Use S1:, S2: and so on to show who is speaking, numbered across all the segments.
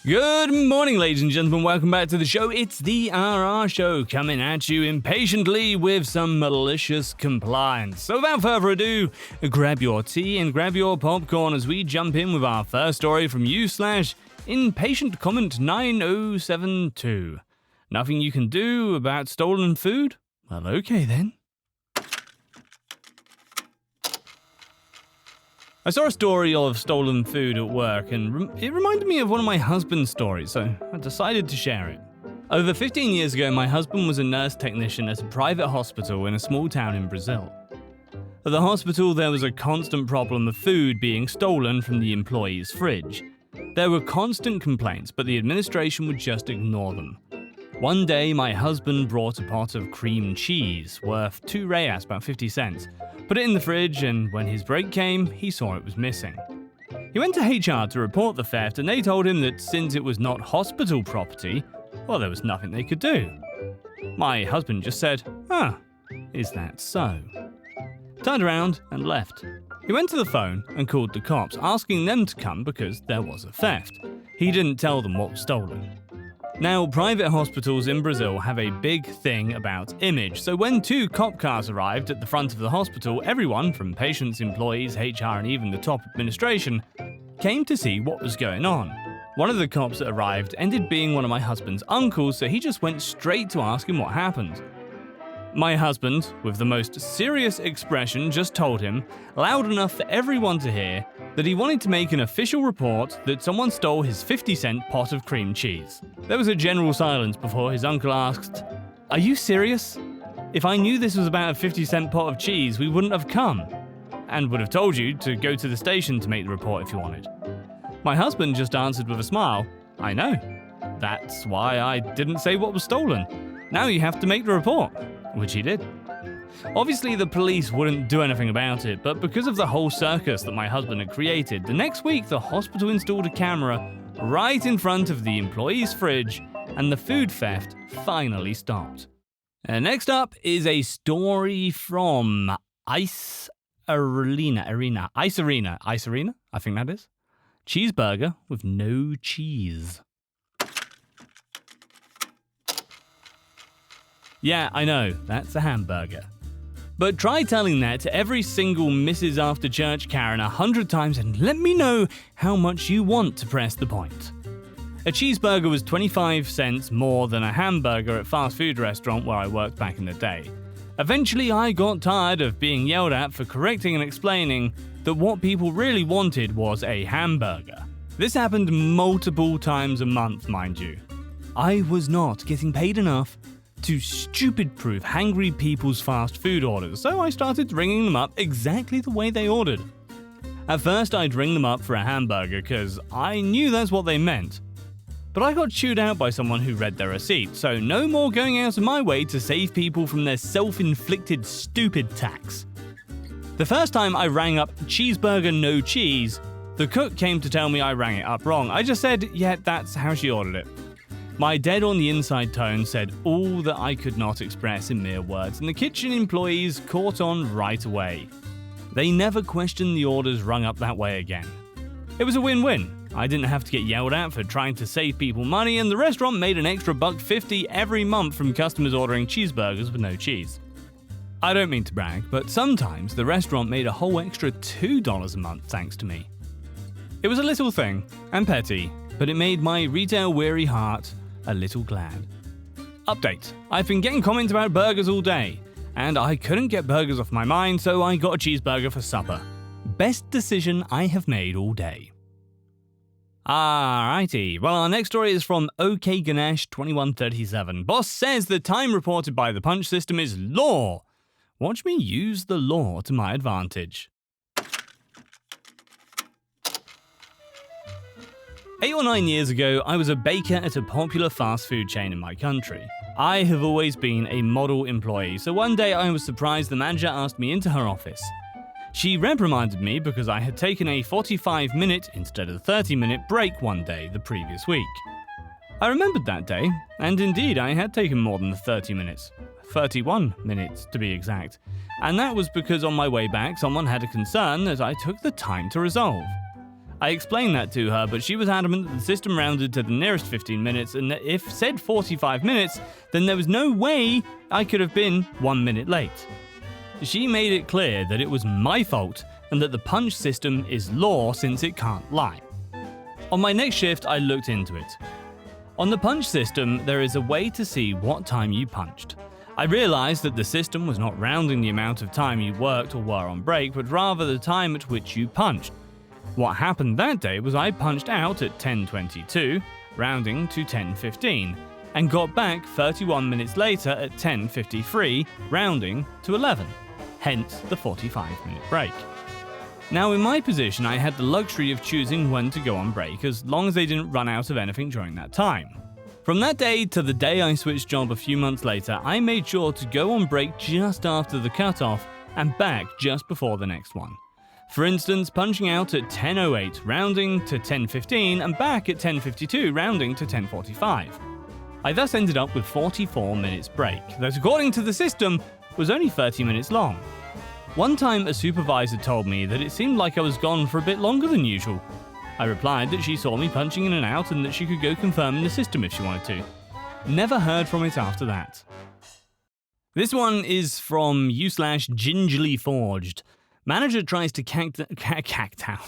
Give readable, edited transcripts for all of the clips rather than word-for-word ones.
S1: Good morning, ladies and gentlemen. Welcome back to the show. It's the RR Show, coming at you impatiently with some malicious compliance. So without further ado, grab your tea and grab your popcorn as we jump in with our first story from you/Impatient Comment 9072. Nothing you can do about stolen food? Well, okay then. I saw a story of stolen food at work, and it reminded me of one of my husband's stories, so I decided to share it. Over 15 years ago, my husband was a nurse technician at a private hospital in a small town in Brazil. At the hospital, there was a constant problem of food being stolen from the employees' fridge. There were constant complaints, but the administration would just ignore them. One day, my husband brought a pot of cream cheese, worth 2 reais, about 50 cents. Put it in the fridge, and when his break came, he saw it was missing. He went to HR to report the theft, and they told him that since it was not hospital property, well, there was nothing they could do. My husband just said, is that so? Turned around and left. He went to the phone and called the cops, asking them to come because there was a theft. He didn't tell them what was stolen. Now, private hospitals in Brazil have a big thing about image, so when 2 cop cars arrived at the front of the hospital, everyone, from patients, employees, HR, and even the top administration, came to see what was going on. One of the cops that arrived ended being one of my husband's uncles, so he just went straight to ask him what happened. My husband, with the most serious expression, just told him, loud enough for everyone to hear, that he wanted to make an official report that someone stole his 50-cent pot of cream cheese. There was a general silence before his uncle asked, "Are you serious? If I knew this was about a 50-cent pot of cheese, we wouldn't have come, and would have told you to go to the station to make the report if you wanted." My husband just answered with a smile, "I know. That's why I didn't say what was stolen. Now you have to make the report," which he did. Obviously, the police wouldn't do anything about it, but because of the whole circus that my husband had created, the next week the hospital installed a camera right in front of the employee's fridge, and the food theft finally stopped. And next up is a story from Ice Arena, I think that is. Cheeseburger with no cheese. Yeah, I know, that's a hamburger. But try telling that to every single Mrs. After Church Karen 100 times and let me know how much you want to press the point. A cheeseburger was 25 cents more than a hamburger at fast food restaurant where I worked back in the day. Eventually, I got tired of being yelled at for correcting and explaining that what people really wanted was a hamburger. This happened multiple times a month, mind you. I was not getting paid enough to stupid-proof hangry people's fast food orders, so I started ringing them up exactly the way they ordered. At first, I'd ring them up for a hamburger because I knew that's what they meant. But I got chewed out by someone who read their receipt, so no more going out of my way to save people from their self-inflicted stupid tax. The first time I rang up cheeseburger no cheese, the cook came to tell me I rang it up wrong. I just said, yeah, that's how she ordered it. My dead-on-the-inside tone said all that I could not express in mere words, and the kitchen employees caught on right away. They never questioned the orders rung up that way again. It was a win-win. I didn't have to get yelled at for trying to save people money, and the restaurant made an extra $1.50 every month from customers ordering cheeseburgers with no cheese. I don't mean to brag, but sometimes the restaurant made a whole extra $2 a month thanks to me. It was a little thing, and petty, but it made my retail-weary heart a little glad. Update. I've been getting comments about burgers all day, and I couldn't get burgers off my mind, so I got a cheeseburger for supper. Best decision I have made all day. Alrighty, well, our next story is from OK Ganesh 2137. Boss says the time reported by the punch system is law. Watch me use the law to my advantage. 8 or 9 years ago, I was a baker at a popular fast food chain in my country. I have always been a model employee, so one day I was surprised the manager asked me into her office. She reprimanded me because I had taken a 45-minute instead of 30-minute break one day the previous week. I remembered that day, and indeed I had taken more than the 30 minutes. 31 minutes to be exact. And that was because on my way back someone had a concern that I took the time to resolve. I explained that to her, but she was adamant that the system rounded to the nearest 15 minutes and that if said 45 minutes, then there was no way I could have been 1 minute late. She made it clear that it was my fault and that the punch system is law since it can't lie. On my next shift, I looked into it. On the punch system, there is a way to see what time you punched. I realized that the system was not rounding the amount of time you worked or were on break, but rather the time at which you punched. What happened that day was I punched out at 10:22, rounding to 10:15, and got back 31 minutes later at 10:53, rounding to 11, hence the 45-minute break. Now, in my position, I had the luxury of choosing when to go on break as long as they didn't run out of anything during that time. From that day to the day I switched job a few months later, I made sure to go on break just after the cutoff and back just before the next one. For instance, punching out at 10:08, rounding to 10:15, and back at 10:52, rounding to 10:45. I thus ended up with 44 minutes break, that according to the system was only 30 minutes long. One time a supervisor told me that it seemed like I was gone for a bit longer than usual. I replied that she saw me punching in and out and that she could go confirm in the system if she wanted to. Never heard from it after that. This one is from u/gingerly forged. Manager tries to cack down.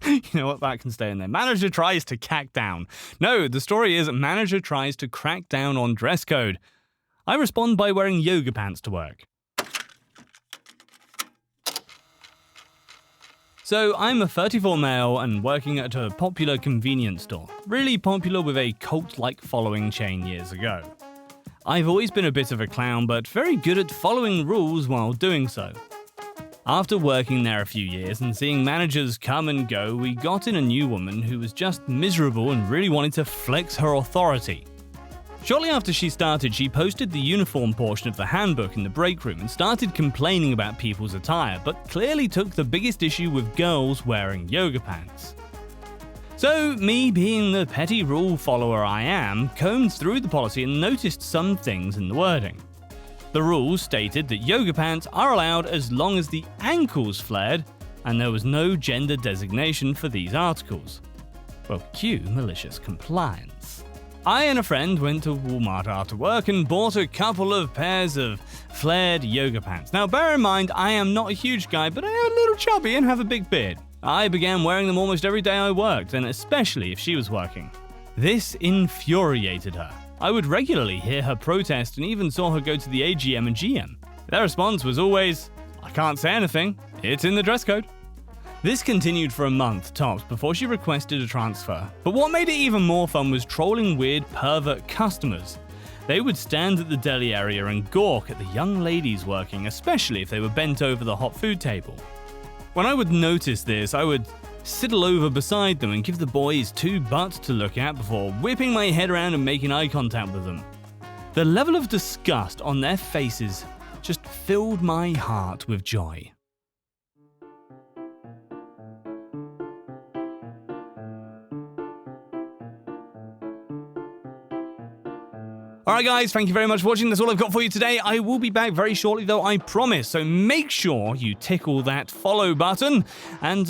S1: You know what, that can stay in there. Manager tries to cack down. No, the story is manager tries to crack down on dress code. I respond by wearing yoga pants to work. So I'm a 34 male and working at a popular convenience store. Really popular with a cult-like following chain years ago. I've always been a bit of a clown, but very good at following rules while doing so. After working there a few years and seeing managers come and go, we got in a new woman who was just miserable and really wanted to flex her authority. Shortly after she started, she posted the uniform portion of the handbook in the break room and started complaining about people's attire, but clearly took the biggest issue with girls wearing yoga pants. So, me being the petty rule follower I am, combed through the policy and noticed some things in the wording. The rules stated that yoga pants are allowed as long as the ankles flared, and there was no gender designation for these articles. Well, cue malicious compliance. I and a friend went to Walmart after work and bought a couple of pairs of flared yoga pants. Now, bear in mind, I am not a huge guy, but I am a little chubby and have a big beard. I began wearing them almost every day I worked, and especially if she was working. This infuriated her. I would regularly hear her protest and even saw her go to the AGM and GM. Their response was always, "I can't say anything, it's in the dress code." This continued for a month tops before she requested a transfer. But what made it even more fun was trolling weird pervert customers. They would stand at the deli area and gawk at the young ladies working, especially if they were bent over the hot food table. When I would notice this, I would sidle over beside them and give the boys two butts to look at before whipping my head around and making eye contact with them. The level of disgust on their faces just filled my heart with joy. Alright guys, thank you very much for watching. That's all I've got for you today. I will be back very shortly though, I promise. So make sure you tickle that follow button. And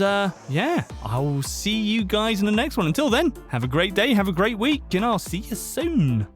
S1: yeah, I will see you guys in the next one. Until then, have a great day, have a great week, and I'll see you soon.